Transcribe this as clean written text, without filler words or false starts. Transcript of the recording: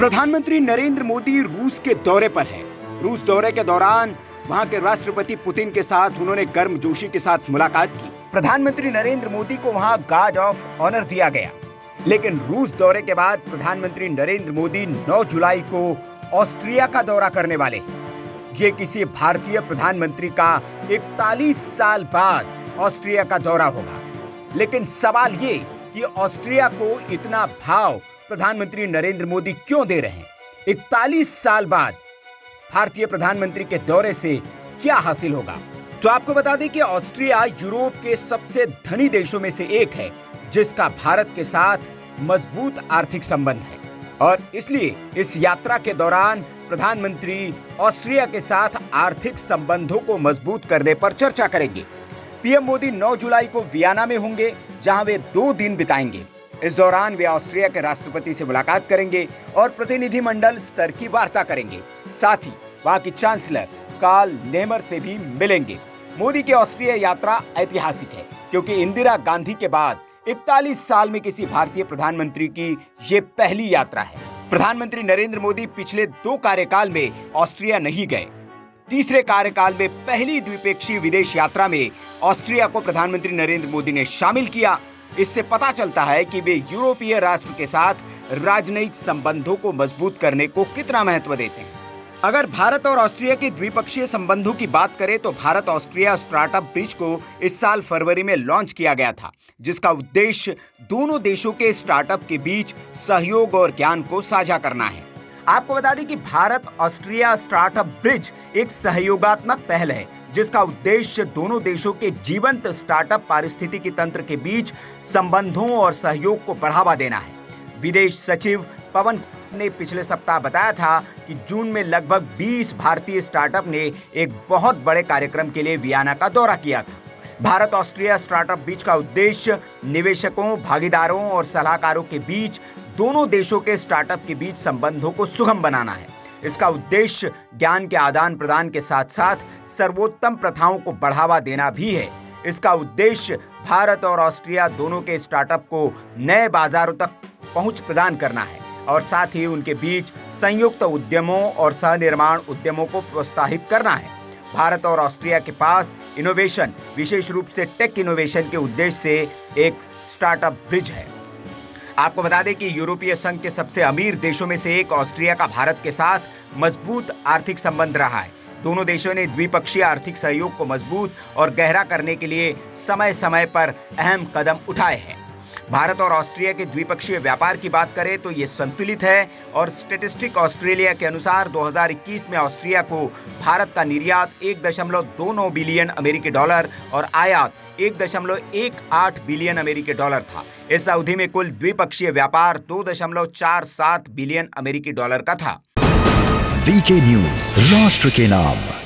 प्रधानमंत्री नरेंद्र मोदी रूस के दौरे पर है। रूस दौरे के दौरान वहां के राष्ट्रपति पुतिन के साथ उन्होंने गर्मजोशी के साथ मुलाकात की। प्रधानमंत्री नरेंद्र मोदी को वहां गार्ड ऑफ ऑनर दिया गया। लेकिन रूस दौरे के बाद प्रधानमंत्री नरेंद्र मोदी 9 जुलाई को ऑस्ट्रिया का दौरा करने वाले हैं। ये किसी भारतीय प्रधानमंत्री का 41 साल बाद ऑस्ट्रिया का दौरा होगा। लेकिन सवाल ये कि ऑस्ट्रिया को इतना भाव प्रधानमंत्री नरेंद्र मोदी क्यों दे रहे हैं? 41 साल बाद भारतीय प्रधानमंत्री के दौरे से क्या हासिल होगा? तो आपको बता दें कि ऑस्ट्रिया यूरोप के सबसे धनी देशों में से एक है, जिसका भारत के साथ मजबूत आर्थिक संबंध है और इसलिए इस यात्रा के दौरान प्रधानमंत्री ऑस्ट्रिया के साथ आर्थिक संबंधों को मजबूत करने पर चर्चा करेंगे। पीएम मोदी 9 जुलाई को वियना में होंगे, जहां वे 2 दिन बिताएंगे। इस दौरान वे ऑस्ट्रिया के राष्ट्रपति से मुलाकात करेंगे और प्रतिनिधिमंडल स्तर की वार्ता करेंगे। साथ ही वहां की चांसलर कार्ल नेमर से भी मिलेंगे। मोदी की ऑस्ट्रिया यात्रा ऐतिहासिक है, क्योंकि इंदिरा गांधी के बाद 41 साल में किसी भारतीय प्रधानमंत्री की ये पहली यात्रा है। प्रधानमंत्री नरेंद्र मोदी पिछले 2 कार्यकाल में ऑस्ट्रिया नहीं गए। तीसरे कार्यकाल में पहली द्विपक्षीय विदेश यात्रा में ऑस्ट्रिया को प्रधानमंत्री नरेंद्र मोदी ने शामिल किया। इससे पता चलता है कि वे यूरोपीय राष्ट्र के साथ राजनयिक संबंधों को मजबूत करने को कितना महत्व देते हैं। अगर भारत और ऑस्ट्रिया के द्विपक्षीय संबंधों की बात करें तो भारत ऑस्ट्रिया स्टार्टअप ब्रिज को इस साल फरवरी में लॉन्च किया गया था, जिसका उद्देश्य दोनों देशों के स्टार्टअप के बीच सहयोग और ज्ञान को साझा करना है। आपको बता दें कि भारत ऑस्ट्रिया स्टार्टअप ब्रिज एक सहयोगात्मक पहल है, जिसका उद्देश्य दोनों देशों के जीवंत स्टार्टअप पारिस्थितिकी तंत्र के बीच संबंधों और सहयोग को बढ़ावा देना है। विदेश सचिव पवन ने पिछले सप्ताह बताया था कि जून में लगभग 20 भारतीय स्टार्टअप ने एक बहुत बड़े कार्यक्रम के लिए वियना का दौरा किया था। भारत ऑस्ट्रिया स्टार्टअप ब्रिज का उद्देश्य निवेशकों, भागीदारों और सलाहकारों के बीच दोनों देशों के स्टार्टअप के बीच संबंधों को सुगम बनाना है। इसका उद्देश्य ज्ञान के आदान प्रदान के साथ साथ सर्वोत्तम प्रथाओं को बढ़ावा देना भी है। इसका उद्देश्य भारत और ऑस्ट्रिया दोनों के स्टार्टअप को नए बाजारों तक पहुंच प्रदान करना है और साथ ही उनके बीच संयुक्त उद्यमों और सहनिर्माण उद्यमों को प्रोत्साहित करना है। भारत और ऑस्ट्रिया के पास इनोवेशन, विशेष रूप से टेक इनोवेशन के उद्देश्य से एक स्टार्टअप ब्रिज है। आपको बता दें कि यूरोपीय संघ के सबसे अमीर देशों में से एक ऑस्ट्रिया का भारत के साथ मजबूत आर्थिक संबंध रहा है। दोनों देशों ने द्विपक्षीय आर्थिक सहयोग को मजबूत और गहरा करने के लिए समय समय पर अहम कदम उठाए हैं। भारत और ऑस्ट्रिया के द्विपक्षीय व्यापार की बात करें तो ये संतुलित है और स्टैटिस्टिक्स ऑस्ट्रेलिया के अनुसार 2021 में ऑस्ट्रिया को भारत का निर्यात 1.29 बिलियन अमेरिकी डॉलर और आयात 1.18 बिलियन अमेरिकी डॉलर था। इस अवधि में कुल द्विपक्षीय व्यापार 2.47 बिलियन अमेरिकी डॉलर का था। वीके न्यूज, राष्ट्र के नाम।